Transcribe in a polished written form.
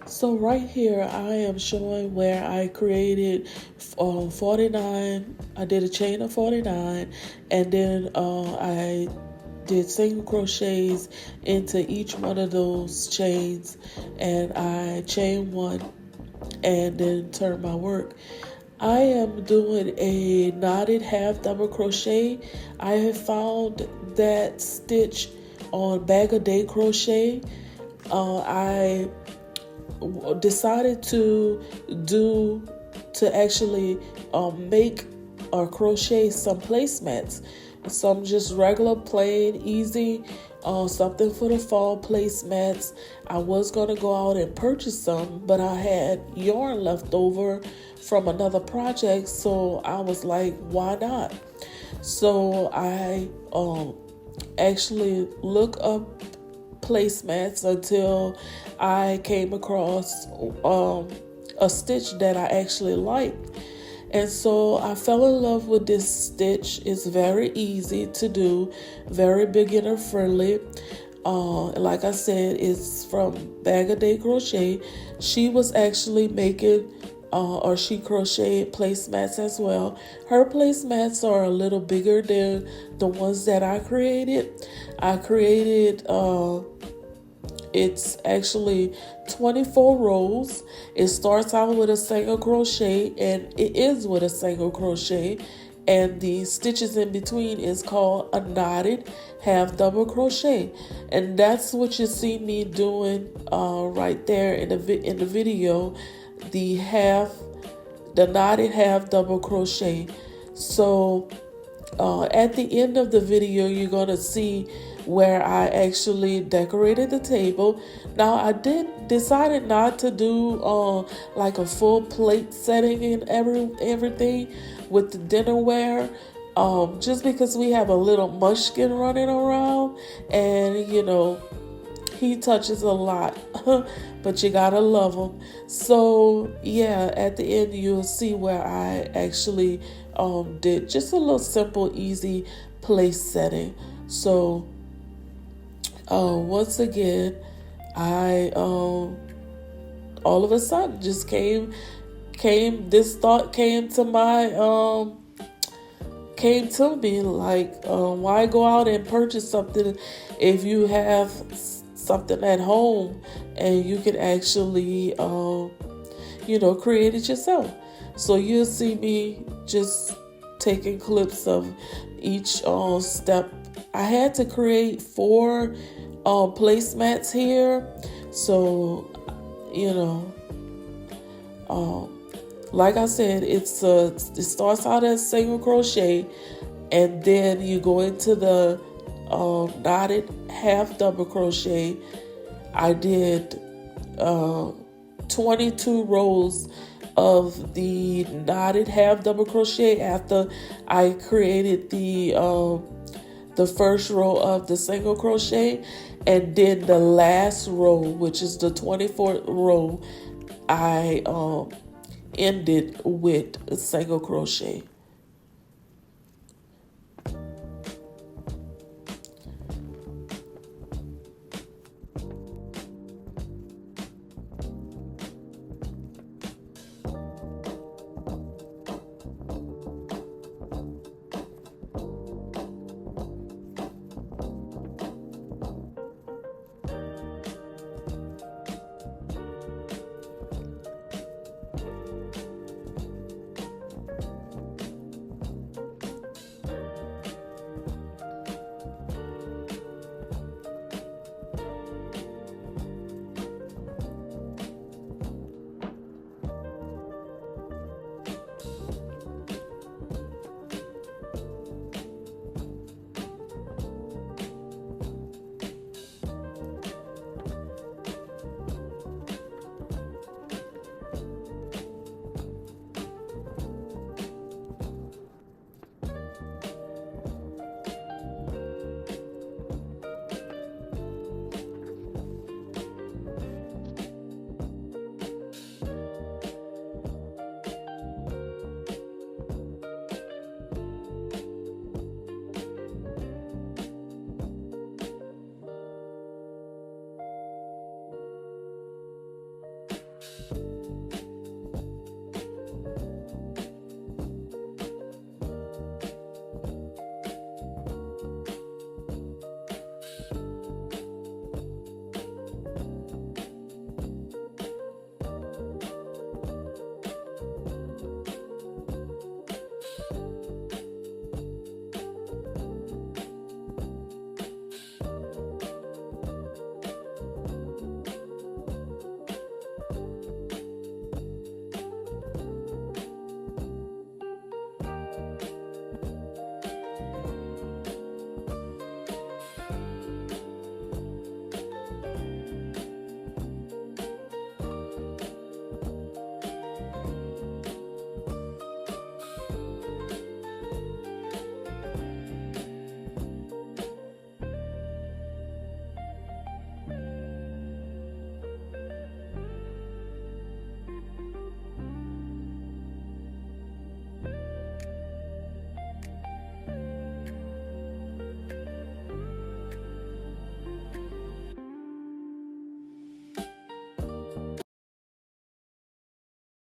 So right here, I am showing where I created 49. I did a chain of 49, and then I did single crochets into each one of those chains, and I chain one and then turn my work. I am doing a knotted half double crochet. I have found that stitch on Bag of Day Crochet. I decided to actually make or crochet some placemats, some just regular plain easy something for the fall placemats. I was going to go out and purchase some, but I had yarn left over from another project, so I was like, why not? So I actually look up placemats until I came across a stitch that I actually liked. And so I fell in love with this stitch. It's very easy to do, very beginner friendly. Like I said, it's from Bag of Day Crochet. She was actually making or she crocheted placemats as well. Her placemats are a little bigger than the ones that I created. I created it's actually 24 rows. It starts out with a single crochet, and it ends with a single crochet, and the stitches in between is called a knotted half double crochet, and that's what you see me doing right there in the video, the knotted half double crochet. So at the end of the video, you're gonna see where I actually decorated the table. Now I decided not to do like a full plate setting and everything with the dinnerware, just because we have a little munchkin running around, and he touches a lot, but you gotta love him. So yeah, at the end you'll see where I actually did just a little simple, easy place setting. So once again, I all of a sudden just this thought came to me like, why go out and purchase something if you have something at home and you can actually create it yourself. So you'll see me just taking clips of each step. I had to create 4 placemats here, so like I said, it starts out as single crochet, and then you go into the knotted half double crochet. I did 22 rows of the knotted half double crochet after I created the first row of the single crochet, and then the last row, which is the 24th row, I ended with a single crochet.